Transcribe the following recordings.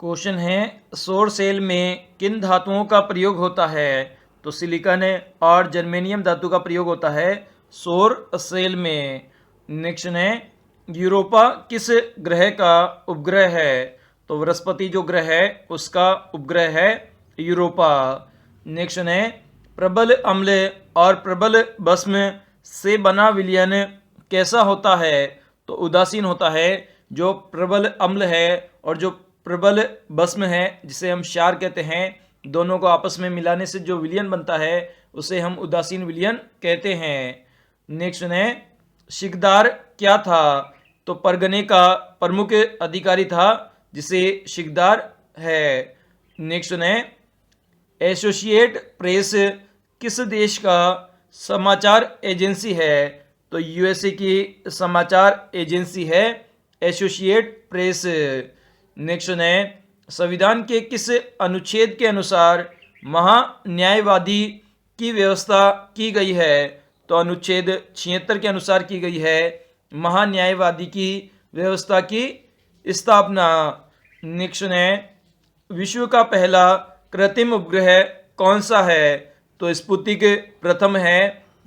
Question है, सौर cell में किन धातुओं का प्रयोग होता है? तो सिलिकॉन और जर्मेनियम धातु का प्रयोग होता है सौर सेल में। नेक्स्ट है, यूरोपा किस ग्रह का उपग्रह है? तो बृहस्पति जो ग्रह है उसका उपग्रह है यूरोपा। नेक्स्ट है, प्रबल अम्ल और प्रबल भस्म से बना विलयन कैसा होता है? तो उदासीन होता है। जो प्रबल अम्ल है और जो प्रबल भस्म है जिसे हम क्षार कहते हैं, दोनों को आपस में मिलाने से जो विलयन बनता है उसे हम उदासीन विलयन कहते हैं। नेक्स्ट है, शिकदार क्या था? तो परगने का प्रमुख अधिकारी था जिसे शिकदार है। नेक्स्ट है, एसोसिएट प्रेस किस देश का समाचार एजेंसी है? तो यूएसए की समाचार एजेंसी है एसोसिएट प्रेस। नेक्स्ट है, संविधान के किस अनुच्छेद के अनुसार महान्यायवादी की व्यवस्था की गई है? तो अनुच्छेद 76 के अनुसार की गई है महान्यायवादी की व्यवस्था की स्थापना। नेक्स्ट है, विश्व का पहला कृत्रिम उपग्रह कौन सा है? तो स्पुतनिक प्रथम है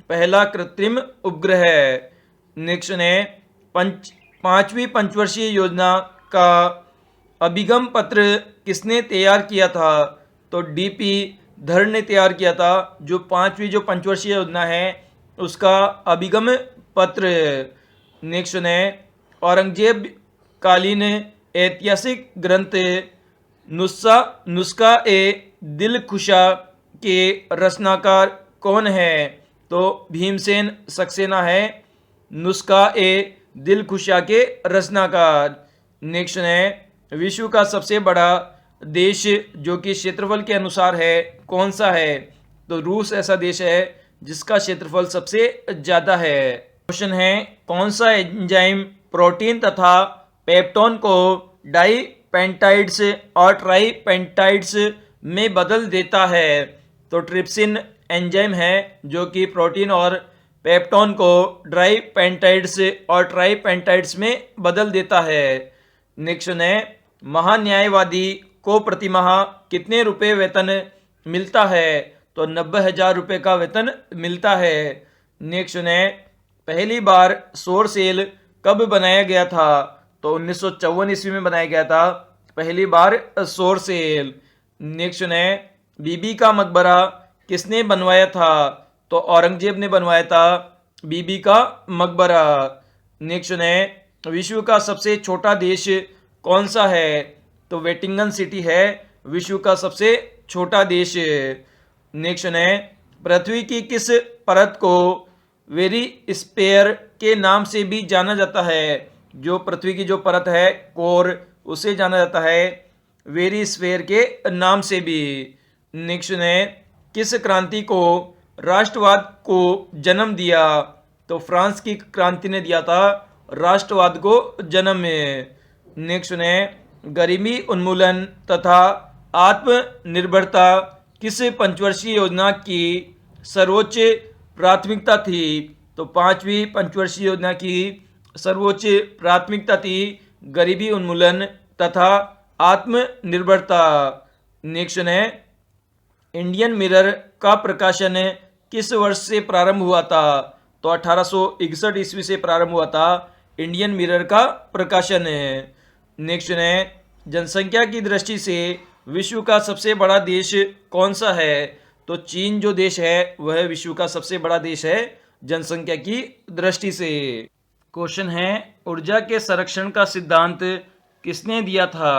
पहला कृत्रिम उपग्रह। नेक्स्ट है, पांचवी पंचवर्षीय योजना का अभिगम पत्र किसने तैयार किया था? तो डीपी धर ने तैयार किया था। जो पांचवी जो पंचवर्षीय योजना है उसका अभिगम पत्र। नेक्स्ट है, औरंगजेब कालीन ऐतिहासिक ग्रंथ नुस्खा ए दिलखुशा के रचनाकार कौन है? तो भीमसेन सक्सेना है नुस्खा ए दिलखुशा के रचनाकार। नेक्स्ट है, विश्व का सबसे बड़ा देश जो कि क्षेत्रफल के अनुसार है कौन सा है? तो रूस ऐसा देश है जिसका क्षेत्रफल सबसे ज्यादा है। क्वेश्चन है, कौन सा एंजाइम प्रोटीन तथा पेप्टोन को डाईपेप्टाइड्स और ट्राईपेप्टाइड्स में बदल देता है? तो ट्रिप्सिन एंजाइम है जो कि प्रोटीन और पेप्टोन को डाईपेप्टाइड्स और ट्राईपेप्टाइड्स में बदल देता है। नेक्स्ट है, महान्यायवादी को प्रतिमाह कितने रुपए वेतन मिलता है? तो 90,000 रुपये का वेतन मिलता है। नेक्स्ट है, पहली बार सौर सेल कब बनाया गया था? तो 1954 ईस्वी में बनाया गया था पहली बार सौर सेल। नेक्स्ट है, बीबी का मकबरा किसने बनवाया था? तो औरंगजेब ने बनवाया था बीबी का मकबरा। नेक्स्ट है, विश्व का सबसे छोटा देश कौन सा है? तो वेटिंगन सिटी है विश्व का सबसे छोटा देश। नेक्स्ट है, पृथ्वी की किस परत को वेरी स्पेयर के नाम से भी जाना जाता है? जो पृथ्वी की जो परत है कोर, उसे जाना जाता है वेरी स्पेयर के नाम से भी। नेक्स्ट है, किस क्रांति को राष्ट्रवाद को जन्म दिया? तो फ्रांस की क्रांति ने दिया था राष्ट्रवाद को जन्म में। नेक्स्ट है, गरीबी उन्मूलन तथा आत्मनिर्भरता किस पंचवर्षीय योजना की सर्वोच्च प्राथमिकता थी? तो पांचवी पंचवर्षीय योजना की सर्वोच्च प्राथमिकता थी गरीबी उन्मूलन तथा आत्मनिर्भरता। नेक्स्ट है, इंडियन मिरर का प्रकाशन किस वर्ष से प्रारंभ हुआ था? तो 1861 ईस्वी से प्रारंभ हुआ था इंडियन मिरर का प्रकाशन। नेक्स्ट है, जनसंख्या की दृष्टि से विश्व का सबसे बड़ा देश कौन सा है? तो चीन जो देश है वह विश्व का सबसे बड़ा देश है जनसंख्या की दृष्टि से। क्वेश्चन है, ऊर्जा के संरक्षण का सिद्धांत किसने दिया था?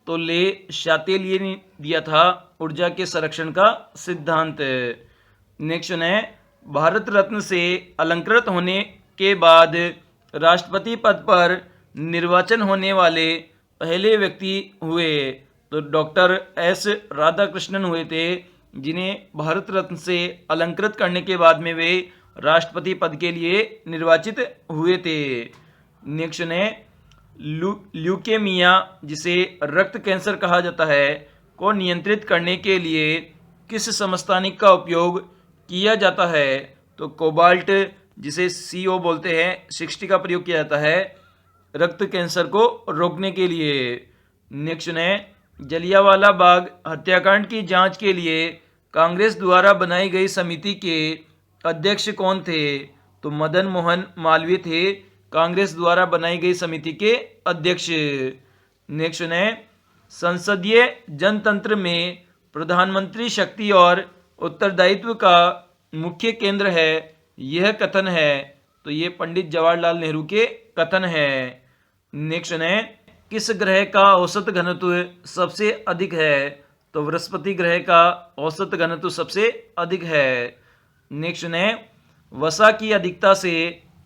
तो ले शातेलिए ने दिया था ऊर्जा के संरक्षण का सिद्धांत। नेक्स्ट है, भारत रत्न से अलंकृत होने के बाद राष्ट्रपति पद पर निर्वाचन होने वाले पहले व्यक्ति हुए? तो डॉक्टर एस राधाकृष्णन हुए थे जिन्हें भारत रत्न से अलंकृत करने के बाद में वे राष्ट्रपति पद के लिए निर्वाचित हुए थे। नेक्स्ट है, ल्यूकेमिया जिसे रक्त कैंसर कहा जाता है को नियंत्रित करने के लिए किस समस्थानिक का उपयोग किया जाता है? तो कोबाल्ट जिसे CO बोलते हैं 60 का प्रयोग किया जाता है रक्त कैंसर को रोकने के लिए। नेक्स्ट है, जलियांवाला बाग हत्याकांड की जांच के लिए कांग्रेस द्वारा बनाई गई समिति के अध्यक्ष कौन थे? तो मदन मोहन मालवीय थे कांग्रेस द्वारा बनाई गई समिति के अध्यक्ष। नेक्स्ट है, संसदीय जनतंत्र में प्रधानमंत्री शक्ति और उत्तरदायित्व का मुख्य केंद्र है, यह कथन है। तो ये पंडित जवाहरलाल नेहरू के कथन है। नेक्स्ट है, किस ग्रह का औसत घनत्व सबसे अधिक है? तो बृहस्पति ग्रह का औसत घनत्व सबसे अधिक है। नेक्स्ट है, वसा की अधिकता से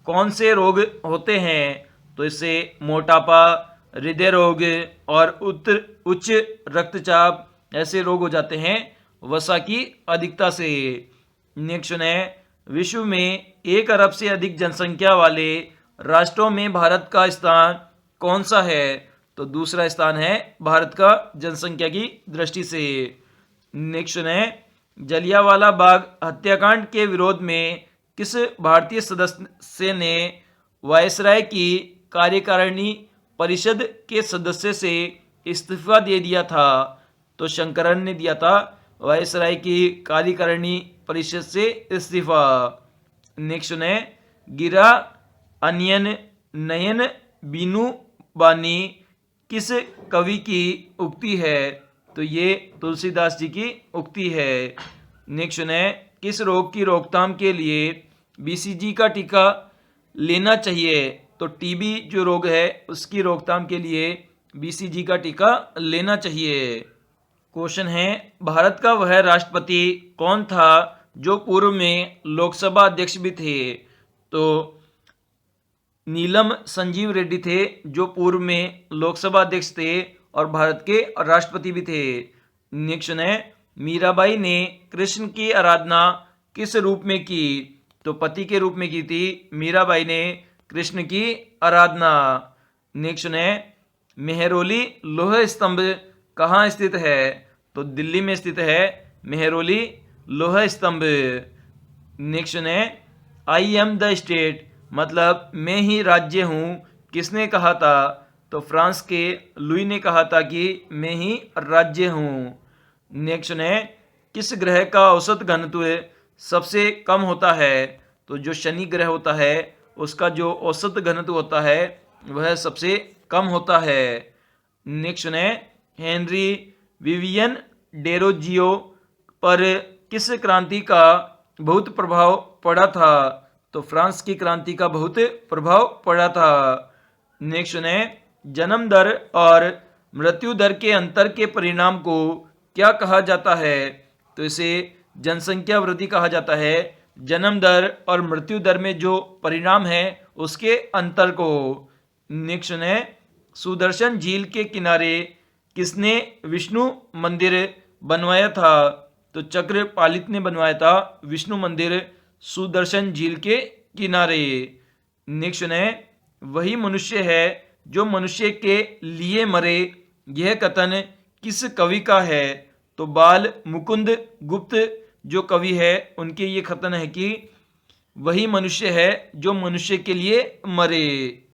कौन से रोग होते हैं? तो इससे मोटापा, हृदय रोग और उच्च रक्तचाप ऐसे रोग हो जाते हैं वसा की अधिकता से। नेक्स्ट है, विश्व में 1 अरब से अधिक जनसंख्या वाले राष्ट्रों में भारत का स्थान कौन सा है? तो दूसरा स्थान है भारत का जनसंख्या की दृष्टि से। नेक्स्ट है, जलियांवाला बाग हत्याकांड के विरोध में किस भारतीय सदस्य ने वायसराय की कार्यकारिणी परिषद के सदस्य से इस्तीफा दे दिया था? तो शंकरन ने दिया था वायसराय की कार्यकारिणी परिषद से इस्तीफा। नेक्स्ट है, गिरा अनियन नयन बीनू बानी किस कवि की उक्ति है? तो ये तुलसीदास जी की उक्ति है। नेक्स्ट है, किस रोग की रोकथाम के लिए बीसीजी का टीका लेना चाहिए? तो टीबी जो रोग है उसकी रोकथाम के लिए बीसीजी का टीका लेना चाहिए। क्वेश्चन है, भारत का वह राष्ट्रपति कौन था जो पूर्व में लोकसभा अध्यक्ष भी थे? तो नीलम संजीव रेड्डी थे जो पूर्व में लोकसभा अध्यक्ष थे और भारत के राष्ट्रपति भी थे। नेक्स्ट है, मीराबाई ने कृष्ण की आराधना किस रूप में की? तो पति के रूप में की थी मीराबाई ने कृष्ण की आराधना। नेक्स्ट है, मेहरौली लोह स्तंभ कहाँ स्थित है? तो दिल्ली में स्थित है मेहरौली लोह स्तंभ। नेक्स्ट है, आई एम द स्टेट मतलब मैं ही राज्य हूँ किसने कहा था? तो फ्रांस के लुई ने कहा था कि मैं ही राज्य हूँ। नेक्स्ट है, किस ग्रह का औसत घनत्व सबसे कम होता है? तो जो शनि ग्रह होता है उसका जो औसत घनत्व होता है वह सबसे कम होता है। नेक्स्ट है, हेनरी विवियन डेरोजियो पर किस क्रांति का बहुत प्रभाव पड़ा था? तो फ्रांस की क्रांति का बहुत प्रभाव पड़ा था। नेक्स्ट है, जन्म दर और मृत्यु दर के अंतर के परिणाम को क्या कहा जाता है? तो इसे जनसंख्या वृद्धि कहा जाता है। जन्म दर और मृत्यु दर में जो परिणाम है उसके अंतर को। नेक्स्ट है, सुदर्शन झील के किनारे किसने विष्णु मंदिर बनवाया था? तो चक्रपालित ने बनवाया था विष्णु मंदिर सुदर्शन झील के किनारे। नेक्स्ट है, वही मनुष्य है जो मनुष्य के लिए मरे, यह कथन किस कवि का है? तो बाल मुकुंद गुप्त जो कवि है उनके ये कथन है कि वही मनुष्य है जो मनुष्य के लिए मरे।